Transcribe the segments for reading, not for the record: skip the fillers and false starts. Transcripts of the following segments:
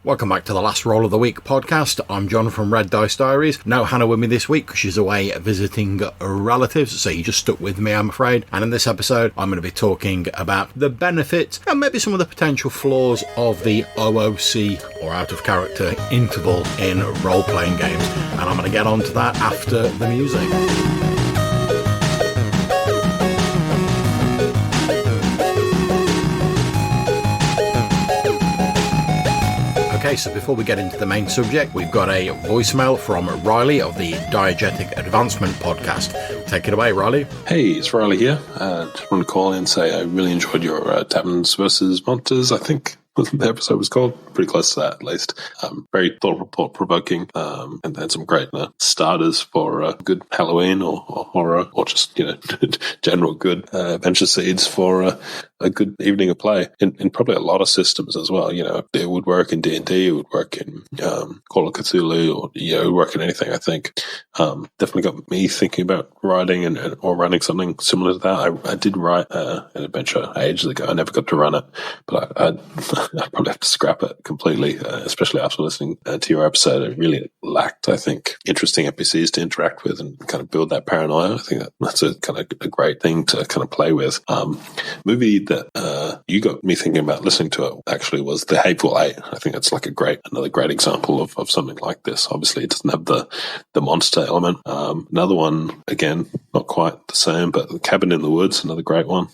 Welcome back to the Last Roll of the Week podcast. I'm John from Red Dice Diaries. No Hannah with me this week because she's away visiting relatives, so you just stuck with me, I'm afraid. And in this episode, I'm going to be talking about the benefits and maybe some of the potential flaws of the OOC, or out of character interval, in role-playing games. And I'm going to get on to that after the music. Okay, so before we get into the main subject, we've got a voicemail from Riley of the Diegetic Advancement podcast. Take it away, Riley. Hey, it's Riley here. Just want to call in and say I really enjoyed your Taverns versus Monsters, I think the episode was called. Pretty close to that, at least. Very thought-provoking, and had some great starters for good Halloween or horror, or just, general good adventure seeds for a good evening of play in probably a lot of systems as well. It would work in D&D, it would work in Call of Cthulhu, or it would work in anything, I think. Definitely got me thinking about writing or running something similar to that. I did write an adventure ages ago. I never got to run it, but I'd probably have to scrap it completely, especially after listening to your episode. It really lacked, I think, interesting NPCs to interact with and kind of build that paranoia. I think that's a kind of a great thing to kind of play with. Movie that you got me thinking about listening to it actually was The Hateful Eight. I think that's like another great example of something like this. Obviously, it doesn't have the monster element. Another one, again, not quite the same, but The Cabin in the Woods, another great one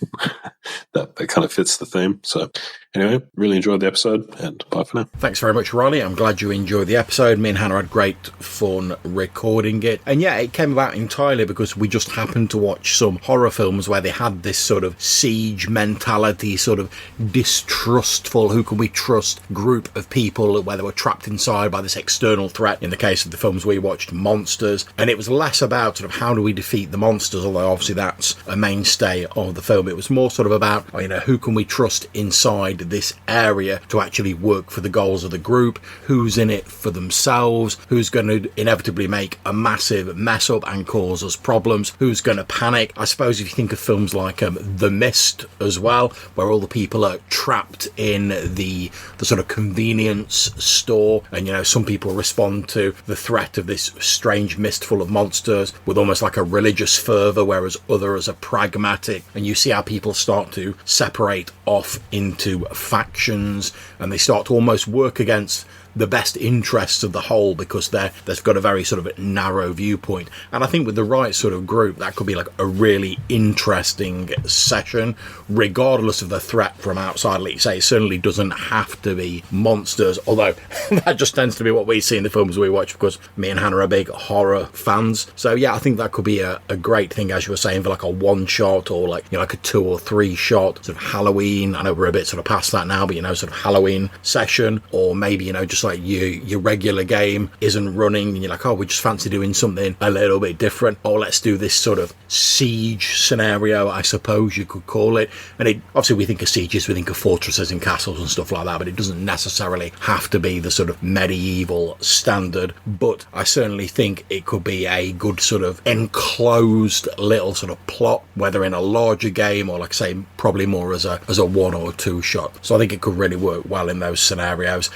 that kind of fits the theme. So anyway, really enjoyed the episode, and bye for now. Thanks very much, Riley. I'm glad you enjoyed the episode. Me and Hannah had great fun recording it. And yeah, it came about entirely because we just happened to watch some horror films where they had this sort of siege mentality, sort of distrustful, who can we trust group of people where they were trapped inside by this external threat. In the case of the films we watched, monsters. And it was less about sort of how do we defeat the monsters, although obviously that's a mainstay of the film. It was more sort of about, who can we trust inside this area to actually work for the goals of the group, who's in it for themselves, who's going to inevitably make a massive mess up and cause us problems, who's going to panic. I suppose if you think of films like The Mist as well, where all the people are trapped in the sort of convenience store, and some people respond to the threat of this strange mist full of monsters with almost like a religious fervour, whereas others are pragmatic, and you see how people start to separate off into factions, and they start to almost work against the best interests of the whole because they've got a very sort of narrow viewpoint. And I think with the right sort of group, that could be like a really interesting session, regardless of the threat from outside. Like you say, it certainly doesn't have to be monsters, although that just tends to be what we see in the films we watch because me and Hannah are big horror fans. So yeah, I think that could be a great thing, as you were saying, for like a one shot or like a 2 or 3 shot sort of Halloween. I know we're a bit sort of past that now, but sort of Halloween session, or maybe just like your regular game isn't running and you're like, we just fancy doing something a little bit different, or let's do this sort of siege scenario, I suppose you could call it. And obviously we think of sieges, we think of fortresses and castles and stuff like that, but it doesn't necessarily have to be the sort of medieval standard. But I certainly think it could be a good sort of enclosed little sort of plot, whether in a larger game or, like I say, probably more as a 1 or 2 shot. So I think it could really work well in those scenarios.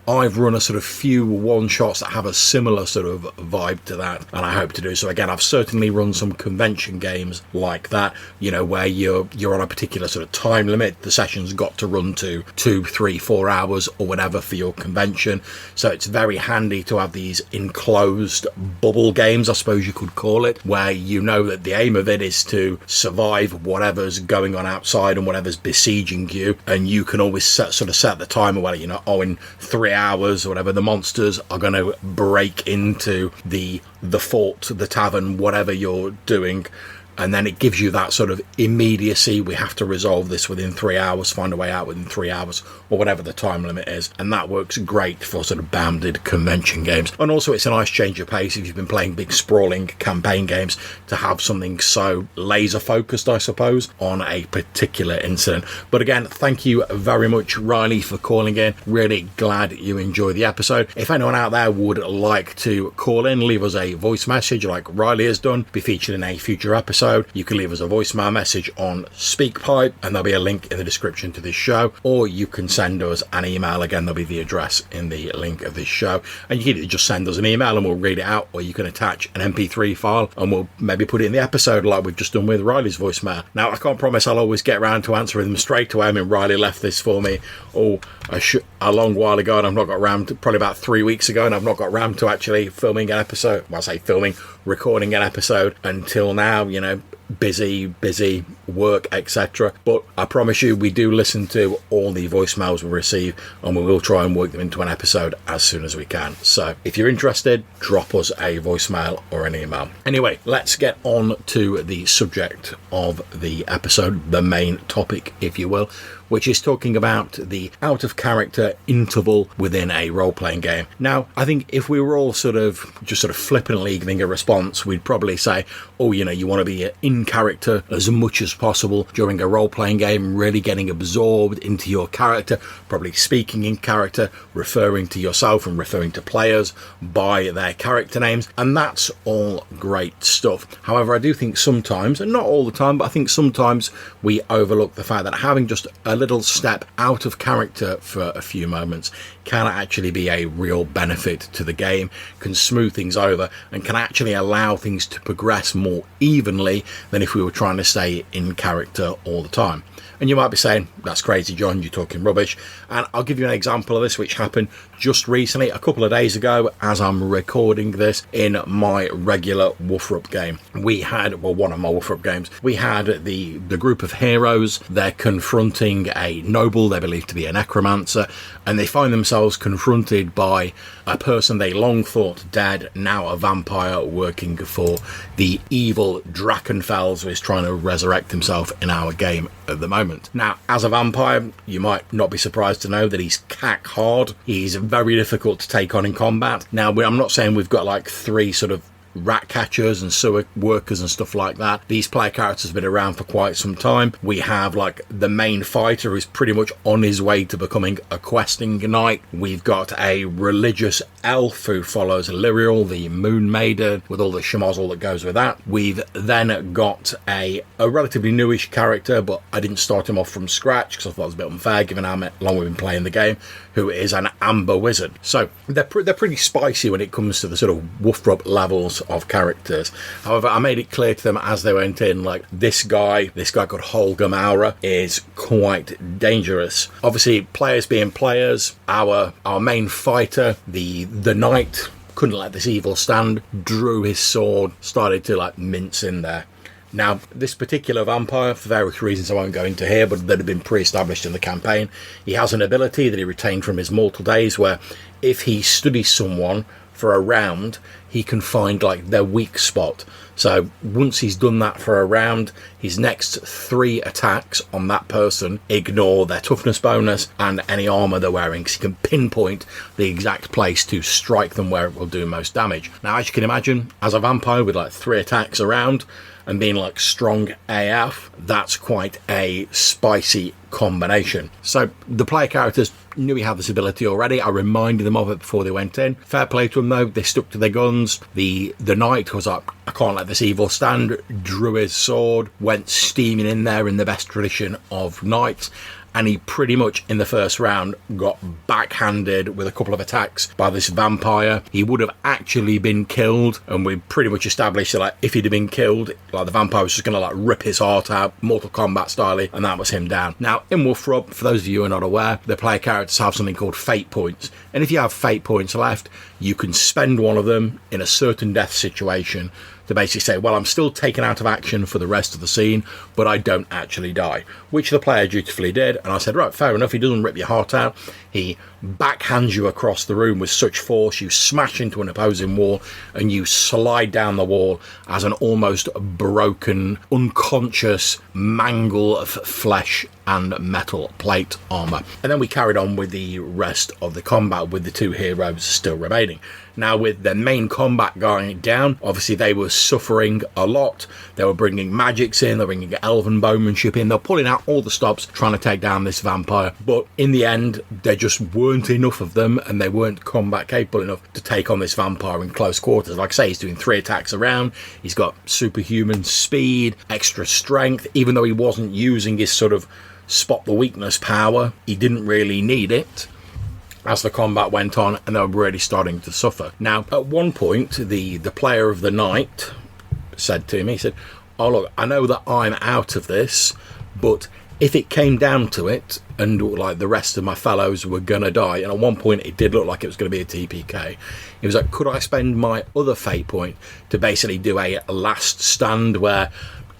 I've run a sort of few one-shots that have a similar sort of vibe to that, and I hope to do so again. I've certainly run some convention games like that, where you're on a particular sort of time limit. The session's got to run to 2, 3, 4 hours or whatever for your convention. So it's very handy to have these enclosed bubble games, I suppose you could call it, where that the aim of it is to survive whatever's going on outside and whatever's besieging you, and you can always set the timer where, in 3 hours or whatever, the monsters are going to break into the fort, the tavern, whatever you're doing. And then it gives you that sort of immediacy. We have to resolve this within 3 hours, find a way out within 3 hours, or whatever the time limit is. And that works great for sort of bounded convention games. And also it's a nice change of pace if you've been playing big sprawling campaign games to have something so laser focused, I suppose, on a particular incident. But again, thank you very much, Riley, for calling in. Really glad you enjoyed the episode. If anyone out there would like to call in, leave us a voice message like Riley has done, be featured in a future episode, episode, you can leave us a voicemail message on SpeakPipe, and there'll be a link in the description to this show, or you can send us an email. Again, there'll be the address in the link of this show, and you can either just send us an email and we'll read it out, or you can attach an MP3 file and we'll maybe put it in the episode like we've just done with Riley's voicemail. Now, I can't promise I'll always get around to answering them straight away. I mean, Riley left this for me a long while ago, and I've not got around to, probably about 3 weeks ago, and I've not got around to actually filming an episode. Well, I say filming, recording an episode until now, you know, busy work, etc. But I promise you, we do listen to all the voicemails we receive, and we will try and work them into an episode as soon as we can. So if you're interested, drop us a voicemail or an email. Anyway, let's get on to the subject of the episode, the main topic, if you will, which is talking about the out of character interval within a role-playing game. Now, I think if we were all sort of flippantly giving a response, we'd probably say, oh, you know, you want to be in character as much as possible during a role-playing game, really getting absorbed into your character, probably speaking in character, referring to yourself and referring to players by their character names, and that's all great stuff. However, I do think sometimes, and not all the time, but I think sometimes we overlook the fact that having just a little step out of character for a few moments can actually be a real benefit to the game, can smooth things over, and can actually allow things to progress more evenly than if we were trying to stay in character all the time. And you might be saying, that's crazy, John, you're talking rubbish. And I'll give you an example of this, which happened just recently, a couple of days ago, as I'm recording this, in my regular Woofrup game. We had, well, one of my Woofrup games, we had the group of heroes. They're confronting a noble they believe to be a necromancer, and they find themselves confronted by a person they long thought dead, now a vampire working for the evil Drakenfels, who is trying to resurrect himself in our game at the moment. Now, as a vampire, you might not be surprised to know that he's cack hard. He's very difficult to take on in combat. Now, I'm not saying we've got like 3 sort of rat catchers and sewer workers and stuff like that. These player characters have been around for quite some time. We have like the main fighter who's pretty much on his way to becoming a questing knight. We've got a religious elf who follows Lyriel, the moon maiden, with all the schmozzle that goes with that. We've then got a relatively newish character, but I didn't start him off from scratch because I thought it was a bit unfair given how long we've been playing the game, who is an amber wizard. So they're pretty spicy when it comes to the sort of Woofrup levels of characters. However, I made it clear to them as they went in, like, this guy called Holger Maurer is quite dangerous. Obviously, players being players, our main fighter, the knight, couldn't let this evil stand, drew his sword, started to like mince in there. Now, this particular vampire, for various reasons I won't go into here, but that have been pre-established in the campaign, he has an ability that he retained from his mortal days where if he studies someone for a round, he can find like their weak spot. So once he's done that for a round, his next 3 attacks on that person ignore their toughness bonus and any armor they're wearing, because he can pinpoint the exact place to strike them where it will do most damage. Now, as you can imagine, as a vampire with like 3 attacks around and being like strong AF, that's quite a spicy combination. So the player characters knew he had this ability already. I reminded them of it before they went in. Fair play to them though, they stuck to their guns. The knight was like, I can't let this evil stand, drew his sword, went steaming in there in the best tradition of knights, and he pretty much in the first round got backhanded with a couple of attacks by this vampire. He would have actually been killed, and we pretty much established that like if he'd have been killed, like the vampire was just going to like rip his heart out, Mortal Kombat style, and that was him down. Now, in Woofrup, for those of you who are not aware, the player characters have something called fate points, and if you have fate points left, you can spend one of them in a certain death situation to basically say, well, I'm still taken out of action for the rest of the scene, but I don't actually die, which the player dutifully did. And I said, right, fair enough, he doesn't rip your heart out. He backhands you across the room with such force, you smash into an opposing wall, and you slide down the wall as an almost broken, unconscious mangle of flesh and metal plate armor. And then we carried on with the rest of the combat with the 2 heroes still remaining. Now, with the main combat going down, obviously they were suffering a lot. They were bringing magics in, they were bringing elven bowmanship in, they're pulling out all the stops trying to take down this vampire. But in the end, there just weren't enough of them, and they weren't combat capable enough to take on this vampire in close quarters. Like I say, he's doing 3 attacks around, he's got superhuman speed, extra strength. Even though he wasn't using his sort of spot the weakness power, he didn't really need it. As the combat went on, and they were really starting to suffer. Now, at one point, the player of the night said to me, he said, "Oh look, I know that I'm out of this, but if it came down to it, and like the rest of my fellows were gonna die," and at one point it did look like it was going to be a TPK, he was like, "Could I spend my other fate point to basically do a last stand where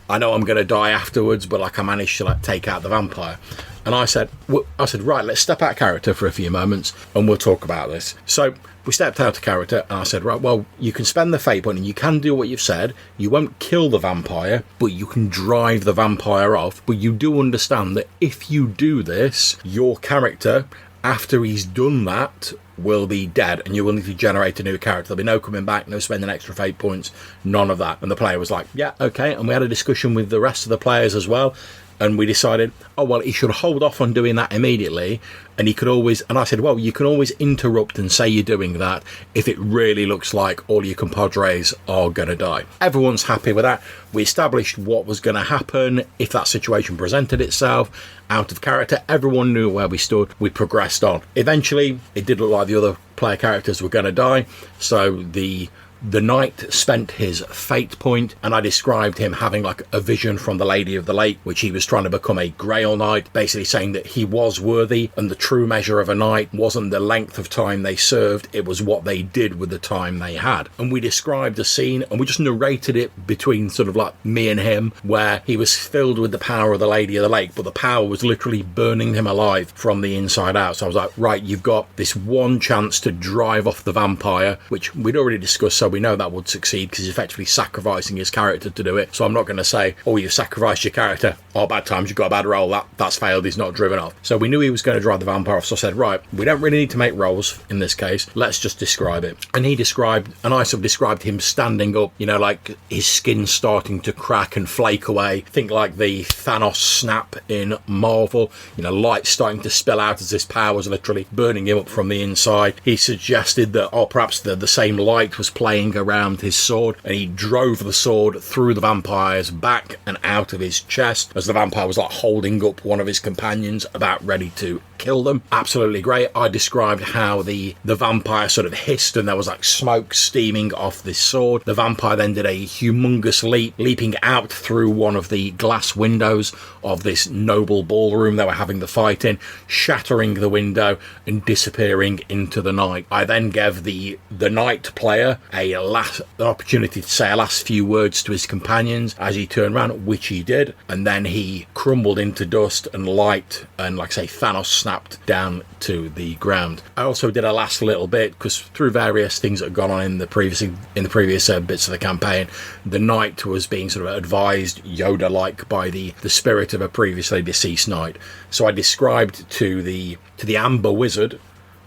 I know I'm going to die afterwards, but like I managed to like take out the vampire?" And I said, right, let's step out of character for a few moments and we'll talk about this. So we stepped out of character and I said, right, well, you can spend the fate point and you can do what you've said. You won't kill the vampire, but you can drive the vampire off. But you do understand that if you do this, your character, after he's done that, will be dead, and you will need to generate a new character. There'll be no coming back, no spending extra fate points, none of that. And the player was like, yeah, okay. And we had a discussion with the rest of the players as well, and we decided, oh well, he should hold off on doing that immediately, and he could always, and I said, well, you can always interrupt and say you're doing that if it really looks like all your compadres are going to die. Everyone's happy with that. We established what was going to happen if that situation presented itself. Out of character, everyone knew where we stood. We progressed on. Eventually, it did look like the other player characters were going to die, so the knight spent his fate point, and I described him having like a vision from the Lady of the Lake, which he was trying to become a Grail Knight, basically saying that he was worthy, and the true measure of a knight wasn't the length of time they served, it was what they did with the time they had. And we described a scene, and we just narrated it between sort of like me and him, where he was filled with the power of the Lady of the Lake, but the power was literally burning him alive from the inside out. So I was like, right, you've got this one chance to drive off the vampire, which we'd already discussed, so we know that would succeed because he's effectively sacrificing his character to do it. So I'm not going to say, oh, you've sacrificed your character, oh, bad times, you've got a bad roll, that's failed, he's not driven off. So we knew he was going to drive the vampire off, so I said, right, we don't really need to make rolls in this case, let's just describe it. And he described, and I sort of described him standing up, you know, like his skin starting to crack and flake away. Think like the Thanos snap in Marvel, you know, light starting to spill out as this power was literally burning him up from the inside. He suggested that, oh, perhaps the same light was playing around his sword, and he drove the sword through the vampire's back and out of his chest as the vampire was like holding up one of his companions about ready to kill them. Absolutely great. I described how the vampire sort of hissed and there was like smoke steaming off this sword. The vampire then did a humongous leap, leaping out through one of the glass windows of this noble ballroom they were having the fight in, shattering the window and disappearing into the night. I then gave the knight player an opportunity to say a last few words to his companions as he turned around, which he did, and then he crumbled into dust and light, and like I say, Thanos snapped down to the ground. I also did a last little bit because through various things that had gone on in the previous bits of the campaign, the knight was being sort of advised Yoda-like by the spirit of a previously deceased knight. So I described to the amber wizard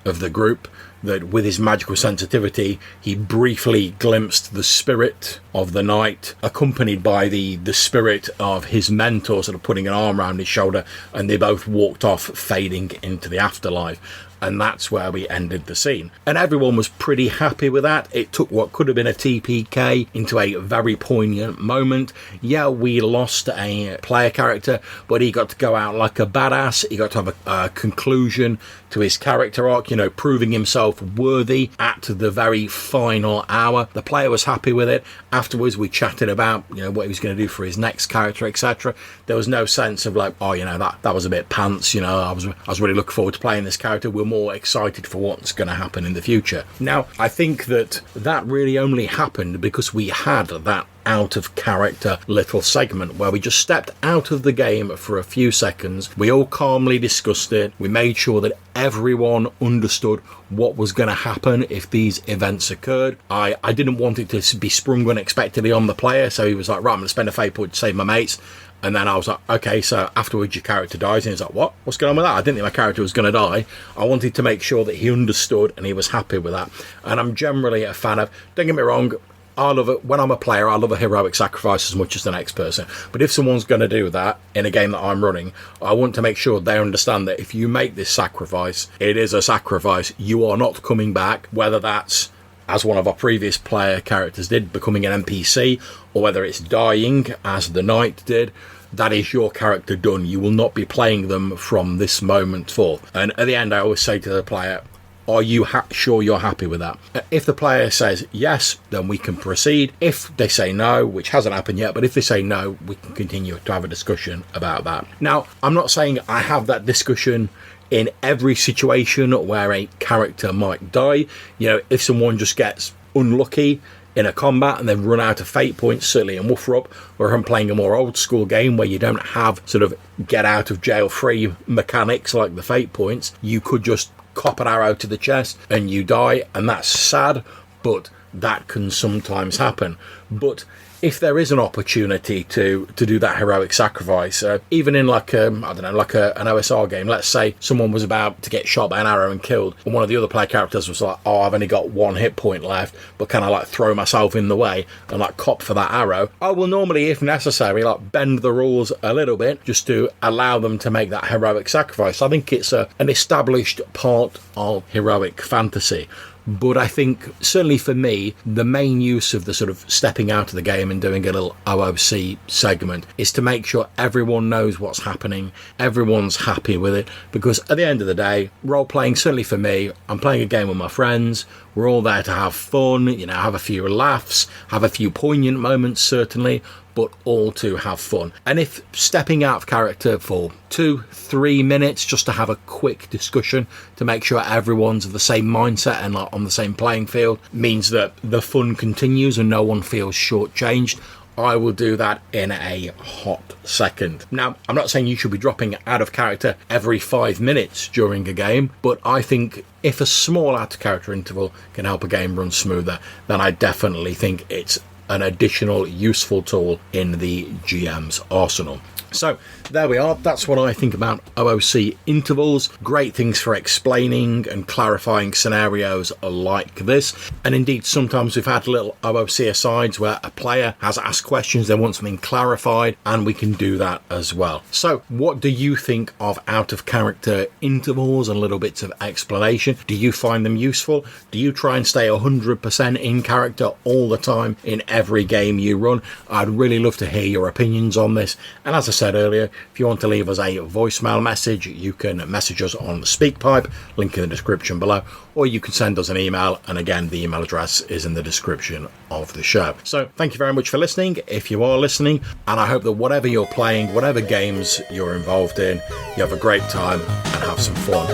of the group that with his magical sensitivity, he briefly glimpsed the spirit of the knight, accompanied by the spirit of his mentor, sort of putting an arm around his shoulder, and they both walked off, fading into the afterlife. And that's where we ended the scene. And everyone was pretty happy with that. It took what could have been a TPK into a very poignant moment. Yeah, we lost a player character, but he got to go out like a badass. He got to have a conclusion to his character arc, you know, proving himself worthy at the very final hour. The player was happy with it. Afterwards, we chatted about, you know, what he was going to do for his next character, etc. There was no sense of like, oh, you know, that was a bit pants, you know, I was really looking forward to playing this character. We're more excited for what's going to happen in the future. Now, I think that really only happened because we had that out of character little segment where we just stepped out of the game for a few seconds. We all calmly discussed it. We made sure that everyone understood what was going to happen if these events occurred. I didn't want it to be sprung unexpectedly on the player, so he was like, right, I'm going to spend a fate point to save my mates. And then I was like, okay, so afterwards your character dies. And he's like, what's going on with that? I didn't think my character was going to die. I wanted to make sure that he understood and he was happy with that. And I'm generally a fan of, don't get me wrong, I love it. When I'm a player, I love a heroic sacrifice as much as the next person. But if someone's going to do that in a game that I'm running, I want to make sure they understand that if you make this sacrifice, it is a sacrifice. You are not coming back, whether that's, as one of our previous player characters did, becoming an NPC, or whether it's dying, as the knight did. That is your character done. You will not be playing them from this moment forth. And at the end, I always say to the player, are you sure you're happy with that? If the player says yes, then we can proceed. If they say no, which hasn't happened yet, but if they say no, we can continue to have a discussion about that. Now, I'm not saying I have that discussion in every situation where a character might die. You know, if someone just gets unlucky in a combat and they've run out of fate points, certainly in Woof-Rup, or I'm playing a more old school game where you don't have sort of get out of jail free mechanics like the fate points, you could just cop an arrow to the chest and you die, and that's sad, but that can sometimes happen. But if there is an opportunity to do that heroic sacrifice, even in like an OSR game, let's say someone was about to get shot by an arrow and killed, and one of the other player characters was like, oh, I've only got one hit point left, but can I like throw myself in the way and like cop for that arrow? I will normally, if necessary, like bend the rules a little bit just to allow them to make that heroic sacrifice. I think it's an established part of heroic fantasy. But I think, certainly for me, the main use of the sort of stepping out of the game and doing a little OOC segment is to make sure everyone knows what's happening, everyone's happy with it, because at the end of the day, role-playing, certainly for me, I'm playing a game with my friends, we're all there to have fun, you know, have a few laughs, have a few poignant moments, certainly, but all to have fun. And if stepping out of character for 2-3 minutes just to have a quick discussion to make sure everyone's of the same mindset and like on the same playing field means that the fun continues and no one feels shortchanged, I will do that in a hot second. Now, I'm not saying you should be dropping out of character every 5 minutes during a game, but I think if a small out of character interval can help a game run smoother, then I definitely think it's an additional useful tool in the GM's arsenal. So there we are. That's what I think about OOC intervals. Great things for explaining and clarifying scenarios like this. And indeed, sometimes we've had little OOC asides where a player has asked questions, they want something clarified, and we can do that as well. So what do you think of out of character intervals and little bits of explanation? Do you find them useful? Do you try and stay 100% in character all the time in every game you run? I'd really love to hear your opinions on this. And as I said earlier, if you want to leave us a voicemail message, you can message us on the SpeakPipe, link in the description below, or you can send us an email, and again, the email address is in the description of the show. So thank you very much for listening, if you are listening, and I hope that whatever you're playing, whatever games you're involved in, you have a great time and have some fun.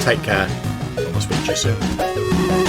Take care, and we'll speak to you soon.